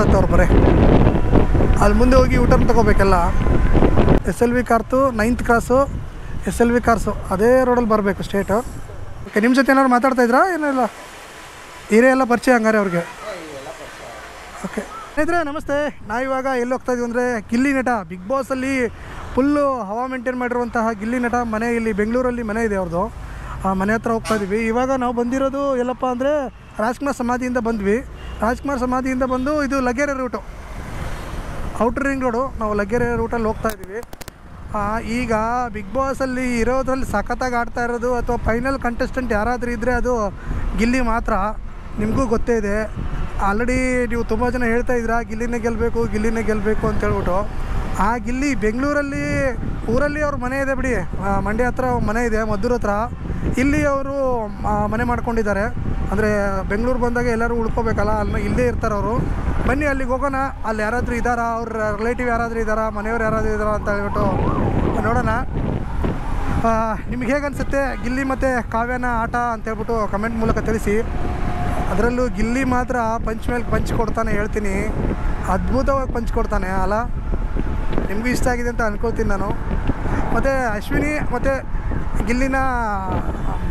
ಬರುತ್ತೆ ಅವ್ರು ಬರೀ ಅಲ್ಲಿ ಮುಂದೆ ಹೋಗಿ ಯೂಟರ್ನ್ ತೊಗೋಬೇಕಲ್ಲ. SLV cars 9th cross SLV cars ಅದೇ ರೋಡಲ್ಲಿ ಬರಬೇಕು ಸ್ಟ್ರೇಟು. ಓಕೆ, ನಿಮ್ಮ ಜೊತೆ ಏನಾದ್ರು ಮಾತಾಡ್ತಾಯಿದ್ರಾ ಏನಿಲ್ಲ? ಹಿರೇ ಎಲ್ಲ ಪರಿಚಯ ಹಂಗಾರೆ ಅವ್ರಿಗೆ? ಓಕೆ ಸ್ನೇಹಿತರೆ ನಮಸ್ತೆ. ನಾವಿವಾಗ ಎಲ್ಲಿ ಹೋಗ್ತಾ ಇದೀವಿ ಅಂದರೆ ಗಿಲ್ಲಿ ನಟ ಬಿಗ್ ಬಾಸಲ್ಲಿ ಫುಲ್ಲು ಹವಾ ಮೇಂಟೈನ್ ಮಾಡಿರುವಂತಹ ಗಿಲ್ಲಿ ನಟ ಮನೆ ಇಲ್ಲಿ ಬೆಂಗಳೂರಲ್ಲಿ ಮನೆ ಇದೆ ಅವ್ರದ್ದು. ಆ ಮನೆ ಹತ್ರ ಹೋಗ್ತಾ ಇದ್ದೀವಿ. ಇವಾಗ ನಾವು ಬಂದಿರೋದು ಎಲ್ಲಪ್ಪ ಅಂದರೆ ರಾಜ್ಕುಮಾರ್ ಸಮಾಧಿಯಿಂದ ಬಂದ್ವಿ. ರಾಜ್ಕುಮಾರ್ ಸಮಾಧಿಯಿಂದ ಬಂದು ಇದು Laggere route, outer ring road. ನಾವು ಲಗ್ಗೆರೆ ರೂಟಲ್ಲಿ ಹೋಗ್ತಾ ಇದ್ದೀವಿ. ಈಗ ಬಿಗ್ ಬಾಸಲ್ಲಿ ಇರೋದ್ರಲ್ಲಿ ಸಖತ್ತಾಗಿ ಆಡ್ತಾ ಇರೋದು ಅಥವಾ ಫೈನಲ್ ಕಂಟೆಸ್ಟೆಂಟ್ ಯಾರಾದರೂ ಇದ್ದರೆ ಅದು ಗಿಲ್ಲಿ ಮಾತ್ರ. ನಿಮಗೂ ಗೊತ್ತೇ ಇದೆ. ಆಲ್ರೆಡಿ ನೀವು ತುಂಬ ಜನ ಹೇಳ್ತಾ ಇದ್ದೀರಾ ಗಿಲ್ಲಿನೇ ಗೆಲ್ಲಬೇಕು ಅಂತ ಹೇಳ್ಬಿಟ್ಟು. ಆ ಗಿಲ್ಲಿ ಬೆಂಗಳೂರಲ್ಲಿ ಊರಲ್ಲಿ ಅವ್ರ ಮನೆ ಇದೆ ಬಿಡಿ, ಮಂಡ್ಯ ಹತ್ರ ಮನೆ ಇದೆ ಮದ್ದೂರು ಹತ್ರ. ಇಲ್ಲಿ ಅವರು ಮನೆ ಮಾಡ್ಕೊಂಡಿದ್ದಾರೆ. ಅಂದರೆ ಬೆಂಗಳೂರು ಬಂದಾಗ ಎಲ್ಲರೂ ಉಳ್ಕೋಬೇಕಲ್ಲ, ಅಲ್ಲಿ ಇಲ್ಲೇ ಇರ್ತಾರೆ ಅವರು. ಬನ್ನಿ ಅಲ್ಲಿಗೆ ಹೋಗೋಣ. ಅಲ್ಲಿ ಯಾರಾದರೂ ಇದ್ದಾರಾ, ಅವ್ರ ರಿಲೇಟಿವ್ ಯಾರಾದರೂ ಇದ್ದಾರಾ, ಮನೆಯವ್ರು ಯಾರಾದರೂ ಇದ್ದಾರಾ ಅಂತ ಹೇಳ್ಬಿಟ್ಟು ನೋಡೋಣ. ನಿಮ್ಗೆ ಹೇಗೆ ಅನಿಸುತ್ತೆ ಗಿಲ್ಲಿ ಮತ್ತು ಕಾವ್ಯನ ಆಟ ಅಂತೇಳ್ಬಿಟ್ಟು ಕಮೆಂಟ್ ಮೂಲಕ ತಿಳಿಸಿ. ಅದರಲ್ಲೂ ಗಿಲ್ಲಿ ಮಾತ್ರ ಪಂಚ್ ಮೇಲೆ ಪಂಚ್ ಕೊಡ್ತಾನೆ, ಹೇಳ್ತೀನಿ, ಅದ್ಭುತವಾಗಿ ಪಂಚ್ ಕೊಡ್ತಾನೆ ಅಲ್ಲ. ನಿಮಗೂ ಇಷ್ಟ ಆಗಿದೆ ಅಂತ ಅಂದ್ಕೊಳ್ತೀನಿ ನಾನು. ಮತ್ತು ಅಶ್ವಿನಿ ಮತ್ತು ಗಿಲ್ಲಿನ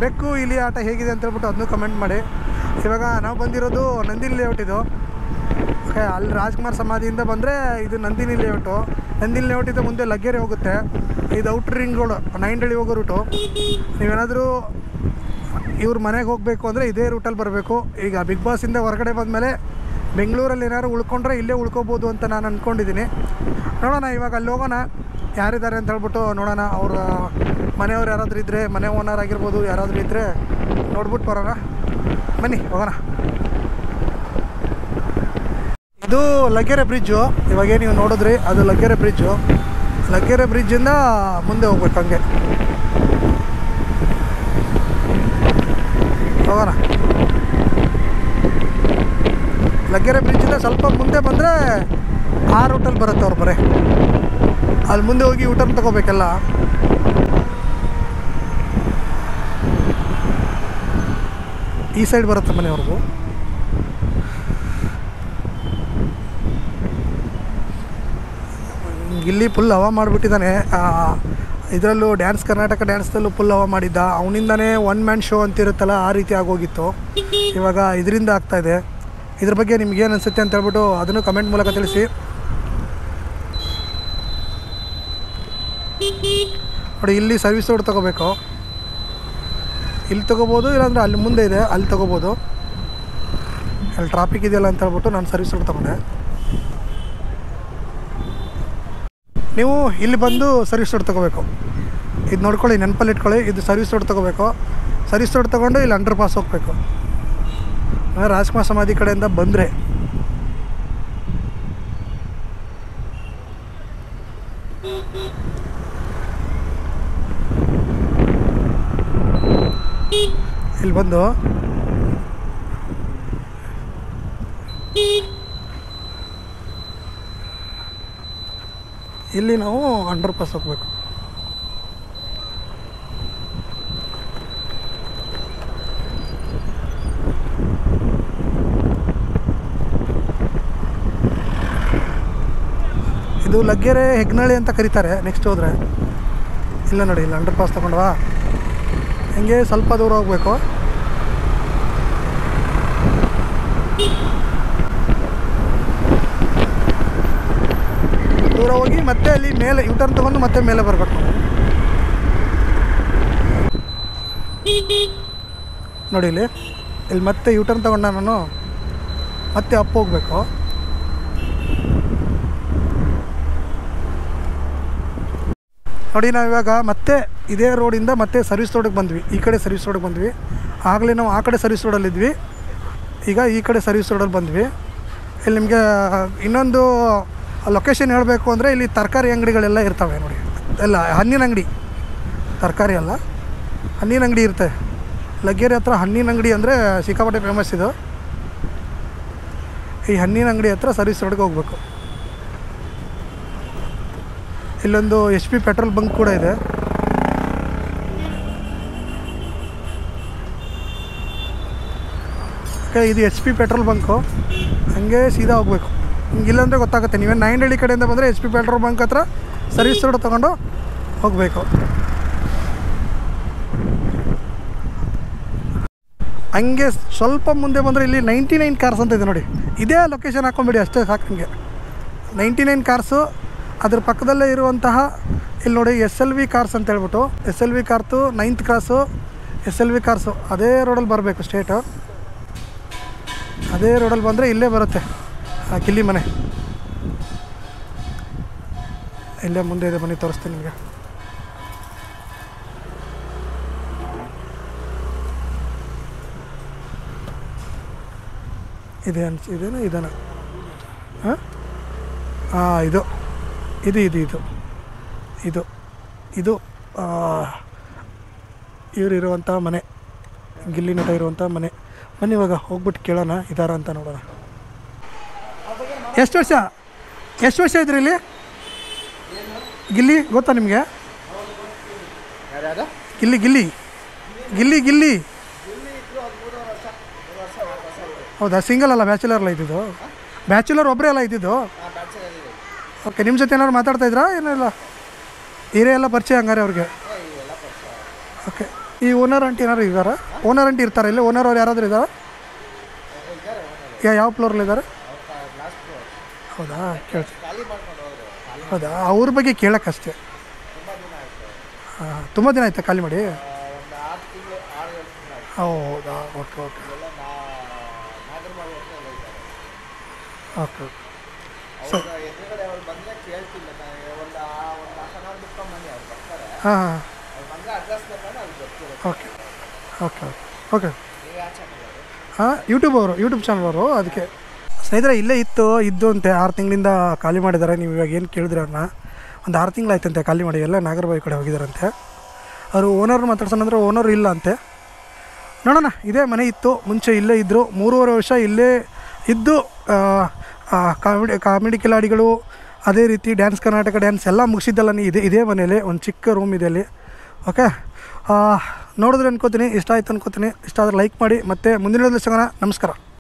ಬೆಕ್ಕು ಇಲಿ ಆಟ ಹೇಗಿದೆ ಅಂತ ಹೇಳ್ಬಿಟ್ಟು ಅದನ್ನೂ ಕಮೆಂಟ್ ಮಾಡಿ. ಇವಾಗ ನಾವು ಬಂದಿರೋದು ನಂದಿನಿ ಲೇಔಟ್ ಇದು. ಓಕೆ, ಅಲ್ಲಿ ರಾಜ್ಕುಮಾರ್ ಸಮಾಧಿಯಿಂದ ಬಂದರೆ ಇದು ನಂದಿನಿ ಲೇಔಟು. ನಂದಿನಿ ಲೇಔಟಿಂದ ಮುಂದೆ ಲಗ್ಗೆರೆ ಹೋಗುತ್ತೆ. ಇದು ಔಟರ್ ರಿಂಗ್ ರೋಡು, ನೈಂಡಳ್ಳಿ ಹೋಗೋ ರೂಟು. ನೀವೇನಾದರೂ ಇವ್ರ ಮನೆಗೆ ಹೋಗಬೇಕು ಅಂದರೆ ಇದೇ ರೂಟಲ್ಲಿ ಬರಬೇಕು. ಈಗ ಬಿಗ್ ಬಾಸಿಂದ ಹೊರಗಡೆ ಬಂದಮೇಲೆ ಬೆಂಗಳೂರಲ್ಲಿ ಏನಾದ್ರು ಉಳ್ಕೊಂಡ್ರೆ ಇಲ್ಲೇ ಉಳ್ಕೋಬೋದು ಅಂತ ನಾನು ಅಂದ್ಕೊಂಡಿದ್ದೀನಿ. ನೋಡೋಣ, ಇವಾಗ ಅಲ್ಲಿ ಹೋಗೋಣ, ಯಾರಿದ್ದಾರೆ ಅಂತ ಹೇಳ್ಬಿಟ್ಟು ನೋಡೋಣ. ಅವ್ರ ಮನೆಯವ್ರು ಯಾರಾದರೂ ಇದ್ದರೆ, ಮನೆ ಓನರ್ ಆಗಿರ್ಬೋದು, ಯಾರಾದರೂ ಇದ್ದರೆ ನೋಡ್ಬಿಟ್ಟು ಬರೋಣ. ಬನ್ನಿ ಹೋಗೋಣ. ಇದು ಲಗ್ಗೆರೆ ಬ್ರಿಡ್ಜು. ಇವಾಗೇ ನೀವು ನೋಡಿದ್ರಿ ಅದು ಲಗ್ಗೆರೆ ಬ್ರಿಡ್ಜು. ಲಗ್ಗೆರೆ ಬ್ರಿಡ್ಜಿಂದ ಮುಂದೆ ಹೋಗ್ಬೇಕು, ಹಂಗೆ ಹೋಗೋಣ. ಲಗ್ಗೆರೆ ಬ್ರಿಡ್ಜಿಂದ ಸ್ವಲ್ಪ ಮುಂದೆ ಬಂದರೆ ಆ ರೂಟಲ್ಲಿ ಬರುತ್ತೆ ಅವ್ರು ಬರೀ ಅಲ್ಲಿ ಮುಂದೆ ಹೋಗಿ ಯೂಟರ್ನ್ ತೊಗೋಬೇಕಲ್ಲ. ಈ ಸೈಡ್ ಬರುತ್ತೆ ಮನೆಯವ್ರಿಗೂ. ಗಿಲ್ಲಿ ಫುಲ್ ಹವಾ ಮಾಡಿಬಿಟ್ಟಿದ್ದಾನೆ. ಇದರಲ್ಲೂ ಕರ್ನಾಟಕ ಡ್ಯಾನ್ಸ್ದಲ್ಲೂ ಫುಲ್ ಹವಾ ಮಾಡಿದ್ದ. ಅವನಿಂದನೇ ಒನ್ ಮ್ಯಾನ್ ಶೋ ಅಂತಿರುತ್ತಲ್ಲ, ಆ ರೀತಿ ಆಗೋಗಿತ್ತು. ಇವಾಗ ಇದರಿಂದ ಆಗ್ತಾಯಿದೆ. ಇದ್ರ ಬಗ್ಗೆ ನಿಮ್ಗೇನು ಅನಿಸುತ್ತೆ ಅಂತ ಹೇಳ್ಬಿಟ್ಟು ಅದನ್ನು ಕಮೆಂಟ್ ಮೂಲಕ ತಿಳಿಸಿ. ನೋಡಿ, ಇಲ್ಲಿ ಸರ್ವಿಸ್ ರೋಡ್ ತೊಗೋಬೇಕು. ಇಲ್ಲಿ ತೊಗೋಬೋದು, ಇಲ್ಲಾಂದರೆ ಅಲ್ಲಿ ಮುಂದೆ ಇದೆ ಅಲ್ಲಿ ತೊಗೋಬೋದು. ಅಲ್ಲಿ ಟ್ರಾಫಿಕ್ ಇದೆಯಲ್ಲ ಅಂತ ಹೇಳ್ಬಿಟ್ಟು ನಾನು ಸರ್ವಿಸ್ ರೋಡ್ ತೊಗೊಂಡೆ. ನೀವು ಇಲ್ಲಿ ಬಂದು ಸರ್ವಿಸ್ ರೋಡ್ ತೊಗೋಬೇಕು. ಇದು ನೋಡ್ಕೊಳ್ಳಿ, ನೆನಪಲ್ಲಿ ಇಟ್ಕೊಳ್ಳಿ, ಇದು ಸರ್ವಿಸ್ ರೋಡ್ ತೊಗೋಬೇಕು. ಸರ್ವಿಸ್ ರೋಡ್ ತೊಗೊಂಡು ಇಲ್ಲಿ ಅಂಡರ್ ಪಾಸ್ ಹೋಗಬೇಕು. ರಾಜ್ಕುಮಾರ್ ಸಮಾಧಿ ಕಡೆಯಿಂದ ಬಂದರೆ ಇಲ್ಲಿ ಬಂದು ಇಲ್ಲಿ ನಾವು ಅಂಡರ್ ಪಾಸ್ ಹೋಗಬೇಕು. ಇದು ಲಗ್ಗೆರೆ ಹೆಗ್ನಳ್ಳಿ ಅಂತ ಕರೀತಾರೆ. ನೆಕ್ಸ್ಟ್ ಹೋದರೆ ಇಲ್ಲ ನೋಡಿ, ಇಲ್ಲಿ ಅಂಡರ್ ಪಾಸ್ ತೊಗೊಂಡ್ವಾ, ಹಂಗೆ ಸ್ವಲ್ಪ ದೂರ ಹೋಗಬೇಕು. ದೂರ ಹೋಗಿ ಮತ್ತೆ ಅಲ್ಲಿ ಮೇಲೆ ಯೂಟರ್ನ್ ತೊಗೊಂಡು ಮತ್ತೆ ಮೇಲೆ ಬರಬೇಕು. ನೋಡಿ ಇಲ್ಲಿ ಮತ್ತೆ ಯೂಟರ್ನ್ ತೊಗೊಂಡ ನಾನು ಮತ್ತೆ ಅಪ್ ಹೋಗಬೇಕು. ನೋಡಿ, ನಾವಿವಾಗ ಮತ್ತೆ ಇದೇ ರೋಡಿಂದ ಮತ್ತೆ ಸರ್ವಿಸ್ ರೋಡಿಗೆ ಬಂದ್ವಿ. ಈ ಕಡೆ ಸರ್ವಿಸ್ ರೋಡಿಗೆ ಬಂದ್ವಿ. ಆಗಲೇ ನಾವು ಆ ಕಡೆ ಸರ್ವಿಸ್ ರೋಡಲ್ಲಿದ್ವಿ, ಈಗ ಈ ಕಡೆ ಸರ್ವಿಸ್ ರೋಡಲ್ಲಿ ಬಂದ್ವಿ. ಇಲ್ಲಿ ನಿಮಗೆ ಇನ್ನೊಂದು ಲೊಕೇಶನ್ ಹೇಳಬೇಕು ಅಂದರೆ ಇಲ್ಲಿ ತರಕಾರಿ ಅಂಗಡಿಗಳೆಲ್ಲ ಇರ್ತವೆ ನೋಡಿ. ಎಲ್ಲ ಹಣ್ಣಿನ ಅಂಗಡಿ, ತರಕಾರಿ ಅಲ್ಲ, ಹಣ್ಣಿನ ಅಂಗಡಿ ಇರುತ್ತೆ. ಲಗ್ಗೆರೆ ಹತ್ರ ಹಣ್ಣಿನ ಅಂಗಡಿ ಅಂದರೆ ಸಿಕ್ಕಾಪಟ್ಟೆ ಫೇಮಸ್ ಇದು. ಈ ಹಣ್ಣಿನ ಅಂಗಡಿ ಹತ್ರ ಸರ್ವಿಸ್ ರೋಡ್ಗೆ ಹೋಗಬೇಕು. ಇಲ್ಲೊಂದು HP ಪೆಟ್ರೋಲ್ ಬಂಕ್ ಕೂಡ ಇದೆ. ಓಕೆ, ಇದು HP ಪೆಟ್ರೋಲ್ ಬಂಕು. ಹಾಗೆ ಸೀದಾ ಹೋಗಬೇಕು ಇಲ್ಲಾಂದರೆ ಗೊತ್ತಾಗುತ್ತೆ. ನೀವೇ ನಾಯಂಡಹಳ್ಳಿ ಕಡೆಯಿಂದ ಬಂದರೆ HP ಪೆಟ್ರೋಲ್ ಬಂಕ್ ಹತ್ರ ಸರ್ವಿಸ್ ರೋಡ್ ತೊಗೊಂಡು ಹೋಗಬೇಕು. ಹಂಗೆ ಸ್ವಲ್ಪ ಮುಂದೆ ಬಂದರೆ ಇಲ್ಲಿ 99 ಕಾರ್ಸ್ ಅಂತ ಇದೆ ನೋಡಿ. ಇದೇ ಲೊಕೇಶನ್ ಹಾಕ್ಕೊಂಬಿಡಿ ಅಷ್ಟೇ ಸಾಕು. ನಿಮಗೆ 99 ಕಾರ್ಸು. ಅದ್ರ ಪಕ್ಕದಲ್ಲೇ ಇರುವಂತಹ ಇಲ್ಲಿ ನೋಡಿ SLV ಕಾರ್ಸ್ ಅಂತ ಹೇಳ್ಬಿಟ್ಟು, SLV ಕಾರ್ತು 9th cross, SLV cars ಅದೇ ರೋಡಲ್ಲಿ ಬರಬೇಕು ಸ್ಟ್ರೇಟು. ಅದೇ ರೋಡಲ್ಲಿ ಬಂದರೆ ಇಲ್ಲೇ ಬರುತ್ತೆ ಗಿಲ್ಲಿ ಮನೆ. ಇಲ್ಲೇ ಮುಂದೆ ಇದೆ, ಬನ್ನಿ ತೋರಿಸ್ತೀನಿ ನಿಮಗೆ. ಇದೇನು ಇದೇನ? ಹಾಂ ಇದು ಇದು ಇದು ಇದು ಇದು ಇದು ಇವರಿರುವಂಥ ಮನೆ, ಗಿಲ್ಲಿ ನಟ ಇರುವಂಥ ಮನೆ. ಬನ್ನಿ ಇವಾಗ ಹೋಗ್ಬಿಟ್ಟು ಕೇಳೋಣ ಇದಾರ ಅಂತ ನೋಡೋಣ. ಎಷ್ಟು ವರ್ಷ ಇದ್ರಿ ಇಲ್ಲಿ ಗಿಲ್ಲಿ? ಗೊತ್ತಾ ನಿಮಗೆ? ಗಿಲ್ಲಿ ಗಿಲ್ಲಿ ಗಿಲ್ಲಿ ಗಿಲ್ಲಿ ಹೌದಾ? ಸಿಂಗಲ್ ಅಲ್ಲ, ಬ್ಯಾಚುಲರ್ ಅಲ್ಲ ಇದ್ದಿದ್ದು? ಬ್ಯಾಚುಲರ್ ಒಬ್ಬರೇ ಅಲ್ಲ ಇದ್ದಿದ್ದು? ಓಕೆ. ನಿಮ್ಮ ಜೊತೆ ಏನಾದ್ರು ಮಾತಾಡ್ತಾ ಇದ್ರಾ? ಏನಿಲ್ಲ, ಹಿರೇ ಎಲ್ಲ ಪರಿಚಯ ಹಂಗಾರೆ ಅವ್ರಿಗೆ? ಓಕೆ. ಈ ಓನರ್ ಆಂಟಿ ಏನಾದ್ರು ಇದ್ದಾರಾ? ಓನರ್ ಆಂಟಿ ಇರ್ತಾರೆ ಇಲ್ಲಿ? ಓನರ್ ಅವ್ರು ಯಾರಾದರೂ ಇದ್ದಾರಾ? ಯಾವ ಫ್ಲೋರಲ್ಲಿ ಇದ್ದಾರೆ? ಹೌದಾ? ಕೇಳ್ತೀನಿ. ಹೌದಾ? ಅವ್ರ ಬಗ್ಗೆ ಕೇಳೋಕ್ಕಷ್ಟೇ. ಹಾಂ, ತುಂಬ ದಿನ ಆಯ್ತಾ ಖಾಲಿ ಮಾಡಿ? ಹೌದಾ? Okay okay okay. ಸೊ ಹಾಂ ಹಾಂ ಓಕೆ ಓಕೆ ಓಕೆ. ಹಾಂ, ಯೂಟ್ಯೂಬ್ ಚಾನಲ್ ಅವರು. ಅದಕ್ಕೆ ಸ್ನೇಹಿತರೆ ಇಲ್ಲೇ ಇದ್ದು ಅಂತೆ 6 ತಿಂಗಳಿಂದ ಖಾಲಿ ಮಾಡಿದ್ದಾರೆ. ನೀವು ಇವಾಗ ಏನು ಕೇಳಿದ್ರೆ ಅವ್ರನ್ನ, ಒಂದು 6 ತಿಂಗಳಾಯ್ತಂತೆ ಖಾಲಿ ಮಾಡಿ. ಎಲ್ಲ ನಾಗರಬಾವಿ ಕಡೆ ಹೋಗಿದ್ದಾರಂತೆ. ಅವರು ಓನರ್ ಮಾತಾಡ್ಸೋಣಂದ್ರೆ ಓನರ್ ಇಲ್ಲ ಅಂತೆ. ನೋಡೋಣ. ಇದೇ ಮನೆ ಇತ್ತು ಮುಂಚೆ, ಇಲ್ಲೇ ಇದ್ದರು 3.5 ವರ್ಷ ಇಲ್ಲೇ ಇದ್ದು. ಕಾಮಿಡಿ ಕಿಲಾಡಿಗಳು, ಅದೇ ರೀತಿ ಡ್ಯಾನ್ಸ್, ಕರ್ನಾಟಕ ಡ್ಯಾನ್ಸ್ ಎಲ್ಲ ಮುಗಿಸಿದ್ದಲ್ಲ ಇದೇ ಮನೇಲಿ. ಒಂದು ಚಿಕ್ಕ ರೂಮ್ ಇದೆ ಅಲ್ಲಿ. ಓಕೆ. ನೋಡಿದ್ರೆ ಅನ್ಕೋತೀನಿ ಇಷ್ಟ ಆಯ್ತು ಅನ್ಕೋತೀನಿ. ಇಷ್ಟ ಆದರೆ ಲೈಕ್ ಮಾಡಿ. ಮತ್ತು ಮುಂದಿನ ಸಿಗೋಣ. ನಮಸ್ಕಾರ.